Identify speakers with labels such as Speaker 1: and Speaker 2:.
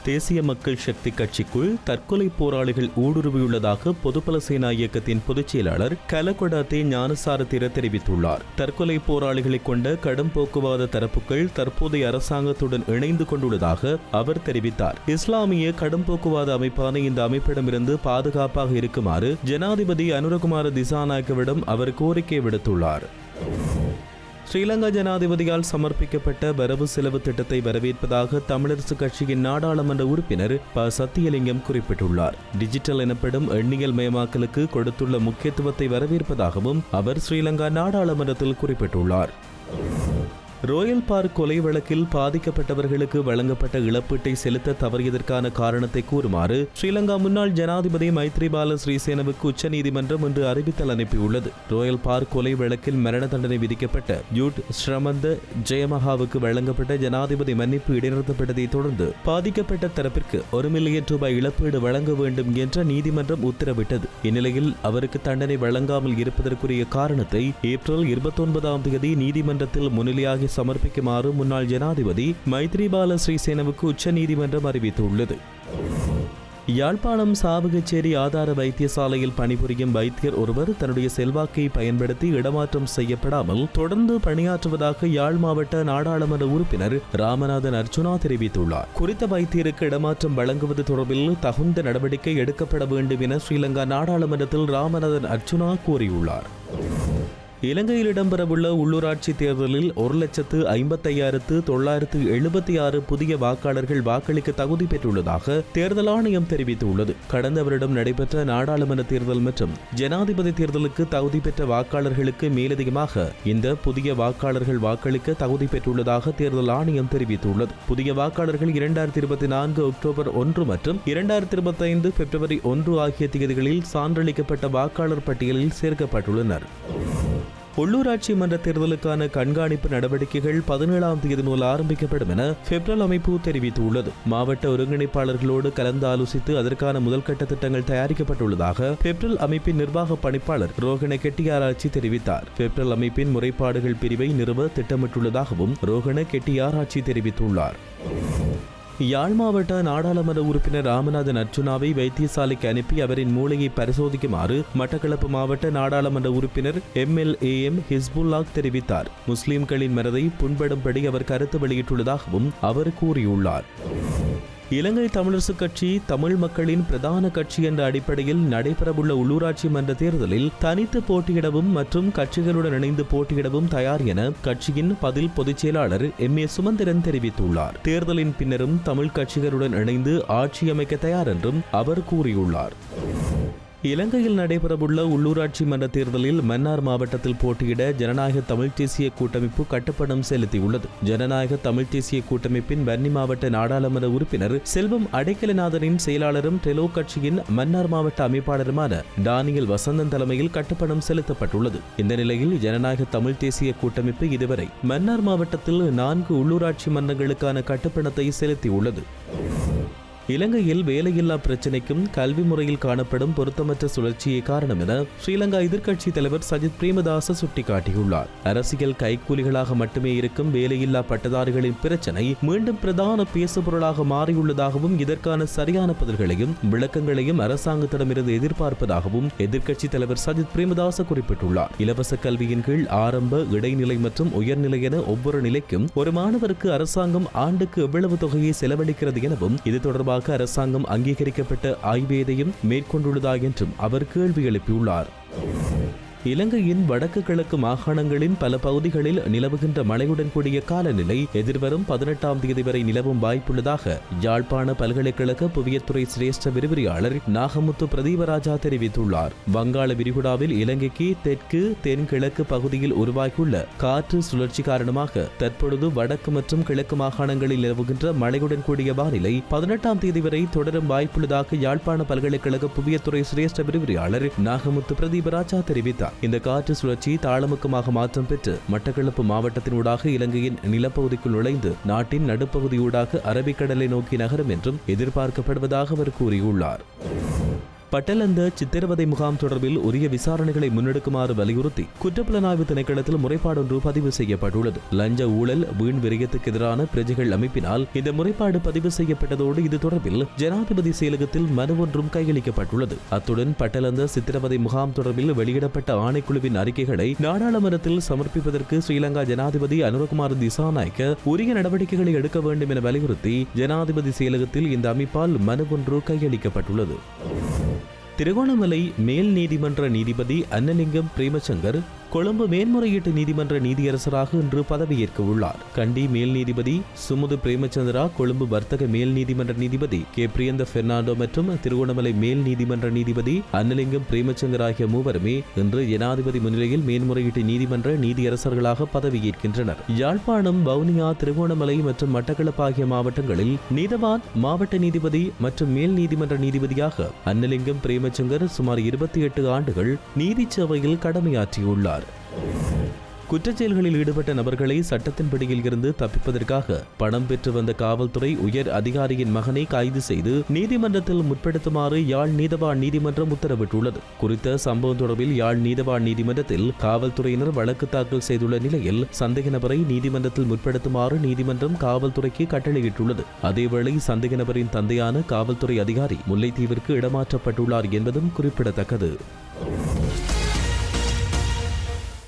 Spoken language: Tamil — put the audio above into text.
Speaker 1: தேசிய மக்கள் சக்தி கட்சிக்குள் தற்கொலை போராளிகள் ஊடுருவியுள்ளதாக பொதுபல சேனா இயக்கத்தின் பொதுச் செயலாளர் கலகொடாத்தே ஞானசாரத்திர தெரிவித்துள்ளார். தற்கொலை போராளிகளை கொண்ட கடும் போக்குவாத தரப்புகள் தற்போதைய அரசாங்கத்துடன் இணைந்து கொண்டுள்ளதாக அவர் தெரிவித்தார். இஸ்லாமிய கடும் போக்குவாத அமைப்பான இந்த அமைப்பிடமிருந்து பாதுகாப்பாக இருக்குமாறு ஜனாதிபதி அனுரகுமார திசாநாயக்கவிடம் அவர் கோரிக்கை விடுத்துள்ளார். ஸ்ரீலங்கா ஜனாதிபதியால் சமர்ப்பிக்கப்பட்ட வரவு செலவு திட்டத்தை வரவேற்பதாக தமிழரசு கட்சியின் நாடாளுமன்ற உறுப்பினர் ப. சத்தியலிங்கம் குறிப்பிட்டுள்ளார். டிஜிட்டல் எனப்படும் எண்ணியல் மயமாக்கலுக்கு கொடுத்துள்ள முக்கியத்துவத்தை வரவேற்பதாகவும் அவர் ஸ்ரீலங்கா நாடாளுமன்றத்தில் குறிப்பிட்டுள்ளார். ரோயல் பார்க் கொலை வழக்கில் பாதிக்கப்பட்டவர்களுக்கு வழங்கப்பட்ட இழப்பீட்டை செலுத்த தவறியதற்கான காரணத்தை கூறுமாறு ஸ்ரீலங்கா முன்னாள் ஜனாதிபதி மைத்ரிபால சிறிசேனவுக்கு உச்சநீதிமன்றம் இன்று அறிவித்தல் அனுப்பியுள்ளது. ரோயல் பார்க் கொலை வழக்கில் மரண தண்டனை விதிக்கப்பட்ட யூட் ஸ்ரமந்த ஜெயமகாவுக்கு வழங்கப்பட்ட ஜனாதிபதி மன்னிப்பு இடைநிறுத்தப்பட்டதை தொடர்ந்து பாதிக்கப்பட்ட தரப்பிற்கு 1 மில்லியன் ரூபாய் இழப்பீடு வழங்க வேண்டும் என்ற நீதிமன்றம் உத்தரவிட்டது. இந்நிலையில் அவருக்கு தண்டனை வழங்காமல் இருப்பதற்குரிய காரணத்தை ஏப்ரல் 29ஆம் தேதி நீதிமன்றத்தில் முன்னிலையாகி சமர்ப்பிக்குமாறு முன்னாள் ஜனாதிபதி மைத்ரிபால சிறிசேனவுக்கு உச்ச நீதிமன்றம் அறிவித்துள்ளது. யாழ்ப்பாணம் சாவகச்சேரி ஆதார வைத்தியசாலையில் பணிபுரியும் வைத்தியர் ஒருவர் தன்னுடைய செல்வாக்கை பயன்படுத்தி இடமாற்றம் செய்யப்படாமல் தொடர்ந்து பணியாற்றுவதாக யாழ் மாவட்ட நாடாளுமன்ற உறுப்பினர் ராமநாதன் அர்ச்சுனா தெரிவித்துள்ளார். குறித்த வைத்தியருக்கு இடமாற்றம் வழங்குவது தொடர்பில் தகுந்த நடவடிக்கை எடுக்கப்பட வேண்டும் என ஸ்ரீலங்கா நாடாளுமன்றத்தில் ராமநாதன் அர்ச்சுனா கூறியுள்ளார். இலங்கையில் இடம்பெறவுள்ள உள்ளூராட்சி தேர்தலில் 1,55,976 புதிய வாக்காளர்கள் வாக்களிக்க தகுதி பெற்றுள்ளதாக தேர்தல் ஆணையம் தெரிவித்துள்ளது. கடந்த வருடம் நடைபெற்ற நாடாளுமன்ற தேர்தல் மற்றும் ஜனாதிபதி தேர்தலுக்கு தகுதி பெற்ற வாக்காளர்களுக்கு மேலதிகமாக இந்த புதிய வாக்காளர்கள் வாக்களிக்க தகுதி பெற்றுள்ளதாக தேர்தல் ஆணையம் தெரிவித்துள்ளது. புதிய வாக்காளர்கள் 2024 அக்டோபர் 1 மற்றும் 2025 பிப்ரவரி 1 ஆகிய தேதிகளில் சான்றளிக்கப்பட்ட வாக்காளர் பட்டியலில் சேர்க்கப்பட்டுள்ளனர். உள்ளூராட்சி மன்ற தேர்தலுக்கான கண்காணிப்பு நடவடிக்கைகள் 17ஆம் தேதி முதல் ஆரம்பிக்கப்படும் என பெப்ரல் அமைப்பு தெரிவித்துள்ளது. மாவட்ட ஒருங்கிணைப்பாளர்களோடு கலந்து ஆலோசித்து அதற்கான முதல்கட்ட திட்டங்கள் தயாரிக்கப்பட்டுள்ளதாக பெப்ரல் அமைப்பின் நிர்வாக பணிப்பாளர் ரோஹண கெட்டியாராய்ச்சி தெரிவித்தார். பெப்ரல் அமைப்பின் முறைப்பாடுகள் பிரிவை நிறுவ திட்டமிட்டுள்ளதாகவும் ரோஹண கெட்டியாராய்ச்சி தெரிவித்துள்ளார். யாழ் மாவட்ட நாடாளுமன்ற உறுப்பினர் ராமநாதன் அர்ச்சுனாவை வைத்தியசாலைக்கு அனுப்பி அவரின் மூளையை பரிசோதிக்குமாறு மட்டக்களப்பு மாவட்ட நாடாளுமன்ற உறுப்பினர் MLAM ஹிஸ்புல்லாஹ் தெரிவித்தார். முஸ்லிம்களின் மனதை புண்படும்படி அவர் கருத்து வெளியிட்டுள்ளதாகவும் அவர் கூறியுள்ளார். இலங்கை தமிழரசு கட்சி தமிழ் மக்களின் பிரதான கட்சி என்ற அடிப்படையில் நடைபெறவுள்ள உள்ளூராட்சி மன்ற தேர்தலில் தனித்து போட்டியிடவும் மற்றும் கட்சிகளுடன் இணைந்து போட்டியிடவும் தயார் என கட்சியின் பதில் பொதுச் செயலாளர் MA சுமந்திரன் தெரிவித்துள்ளார். தேர்தலின் பின்னரும் தமிழ் கட்சிகளுடன் இணைந்து ஆட்சி அமைக்க தயார் என்றும் அவர் கூறியுள்ளார். இலங்கையில் நடைபெறவுள்ள உள்ளூராட்சி மன்ற தேர்தலில் மன்னார் மாவட்டத்தில் போட்டியிட ஜனநாயக தமிழ் தேசிய கூட்டமைப்பு கட்டுப்பணம் செலுத்தியுள்ளது. ஜனநாயக தமிழ் தேசிய கூட்டமைப்பின் வன்னி மாவட்ட நாடாளுமன்ற உறுப்பினர் செல்வம் அடைக்கலநாதனின் செயலாளரும் டெலோ கட்சியின் மன்னார் மாவட்ட அமைப்பாளருமான டானியல் வசந்தன் தலைமையில் கட்டுப்பணம் செலுத்தப்பட்டுள்ளது. இந்த நிலையில் ஜனநாயக தமிழ் தேசிய கூட்டமைப்பு இதுவரை மன்னார் மாவட்டத்தில் 4 உள்ளூராட்சி மன்றங்களுக்கான கட்டுப்பணத்தை செலுத்தியுள்ளது. இலங்கையில் வேலையில்லா பிரச்சினைக்கும் கல்வி முறையில் காணப்படும் பொருத்தமற்ற சுழற்சியே காரணம் என ஸ்ரீலங்கா எதிர்க்கட்சி தலைவர் சஜித் பிரேமதாச சுட்டிக்காட்டியுள்ளார். அரசியல் கைக்கூலிகளாக மட்டுமே இருக்கும் வேலையில்லா பட்டதாரிகளின் பிரச்சினை மீண்டும் பிரதான பேசுபொருளாக மாறியுள்ளதாகவும் இதற்கான சரியான பதில்களையும் விளக்கங்களையும் அரசாங்கத்திடமிருந்து எதிர்பார்ப்பதாகவும் எதிர்க்கட்சி தலைவர் சஜித் பிரேமதாச குறிப்பிட்டுள்ளார். இலவச கல்வியின் கீழ் ஆரம்ப, இடைநிலை மற்றும் உயர்நிலை என ஒவ்வொரு நிலைக்கும் ஒரு மாணவருக்கு அரசாங்கம் ஆண்டுக்கு எவ்வளவு தொகையை செலவழிக்கிறது எனவும் இது தொடர்பாக அரசாங்கம் அங்கீகரிக்கப்பட்ட ஆய்வு எதையும் மேற்கொண்டுள்ளதா என்றும் அவர் கேள்வி எழுப்பியுள்ளார். இலங்கையின் வடக்கு கிழக்கு மாகாணங்களின் பல பகுதிகளில் நிலவுகின்ற மழையுடன் கூடிய காலநிலை எதிர்வரும் 18ஆம் தேதி வரை நிலவும் வாய்ப்புள்ளதாக யாழ்ப்பாண பல்கலைக்கழக புவியத்துறை சிரேஷ்ட விரிவுரையாளர் நாகமுத்து பிரதீபராஜா தெரிவித்துள்ளார். வங்காள விரிகுடாவில் இலங்கைக்கு தெற்கு தென்கிழக்கு பகுதியில் உருவாகியுள்ள காற்று சுழற்சி காரணமாக தற்பொழுது வடக்கு மற்றும் கிழக்கு மாகாணங்களில் நிலவுகின்ற மழையுடன் கூடிய வானிலை 18ஆம் தேதி வரை தொடரும் வாய்ப்புள்ளதாக யாழ்ப்பாண பல்கலைக்கழக புவியத்துறை சிரேஷ்ட விரிவுரையாளர் நாகமுத்து பிரதீபராஜா தெரிவித்தார். இந்த காற்று சுழற்சி தாளமுக்கமாக மாற்றம் பெற்று மட்டக்களப்பு மாவட்டத்தினூடாக இலங்கையின் நிலப்பகுதிக்குள் நுழைந்து நாட்டின் நடுப்பகுதியூடாக அரபிக்கடலை நோக்கி நகரும் என்றும் எதிர்பார்க்கப்படுவதாக அவர் கூறியுள்ளார். பட்டலந்த சித்திரவதை முகாம் தொடர்பில் உரிய விசாரணைகளை முன்னெடுக்குமாறு வலியுறுத்தி குற்றப்புலனாய்வு திணைக்களத்தில் முறைப்பாடு ஒன்று பதிவு செய்யப்பட்டுள்ளது. லஞ்ச ஊழல் வீண் விரயத்துக்கு எதிரான பிரஜைகள் அமைப்பினால் இந்த முறைப்பாடு பதிவு செய்யப்பட்டதோடு இது தொடர்பில் ஜனாதிபதி செயலகத்தில் மனு ஒன்றும் கையளிக்கப்பட்டுள்ளது. அத்துடன் பட்டலந்த சித்திரவதை முகாம் தொடர்பில் வெளியிடப்பட்ட ஆணைக்குழுவின் அறிக்கைகளை நாடாளுமன்றத்தில் சமர்ப்பிப்பதற்கு ஸ்ரீலங்கா ஜனாதிபதி அனுரகுமார் திசாநாயக்க உரிய நடவடிக்கைகளை எடுக்க வேண்டும் என வலியுறுத்தி ஜனாதிபதி செயலகத்தில் இந்த அமைப்பால் மனு ஒன்று கையளிக்கப்பட்டுள்ளது. திருகோணமலை மேல் நீதிமன்ற நீதிபதி அன்னலிங்கம் பிரேமசங்கர் கொழும்பு மேன்முறையீட்டு நீதிமன்ற நீதியரசராக இன்று பதவியேற்க உள்ளார். கண்டி மேல் நீதிபதி சுமுது பிரேமச்சந்திரா, கொழும்பு வர்த்தக மேல் நீதிமன்ற நீதிபதி கே பிரியந்த பெர்னாண்டோ மற்றும் திருகோணமலை மேல் நீதிமன்ற நீதிபதி அன்னலிங்கம் பிரேமச்சங்கர் ஆகிய மூவருமே இன்று ஜனாதிபதி முன்னிலையில் மேன்முறையீட்டு நீதிமன்ற நீதியரசர்களாக பதவியேற்கின்றனர். யாழ்ப்பாணம், வவுனியா, திருகோணமலை மற்றும் மட்டக்களப்பு ஆகிய மாவட்டங்களில் நீதவான், மாவட்ட நீதிபதி மற்றும் மேல் நீதிமன்ற நீதிபதியாக அன்னலிங்கம் பிரேமச்சங்கர் சுமார் 28 ஆண்டுகள் நீதி சேவையில் கடமையாற்றியுள்ளார். குற்றச்செயல்களில் ஈடுபட்ட நபர்களை சட்டத்தின் பிடியில் இருந்து தப்பிப்பதற்காக பணம் பெற்று வந்த காவல்துறை உயர் அதிகாரியின் மகனை கைது செய்து நீதிமன்றத்தில் முற்படுத்துமாறு யாழ் நீதவான் நீதிமன்றம் உத்தரவிட்டுள்ளது. குறித்த சம்பவம் தொடர்பில் யாழ் நீதவான் நீதிமன்றத்தில் காவல்துறையினர் வழக்கு தாக்கல் செய்துள்ள நிலையில் சந்தேக நபரை நீதிமன்றத்தில் முற்படுத்துமாறு நீதிமன்றம் காவல்துறைக்கு கட்டளையிட்டுள்ளது. அதேவேளை சந்தேக நபரின் தந்தையான காவல்துறை அதிகாரி முல்லைத்தீவிற்கு இடமாற்றப்பட்டுள்ளார் என்பதும் குறிப்பிடத்தக்கது.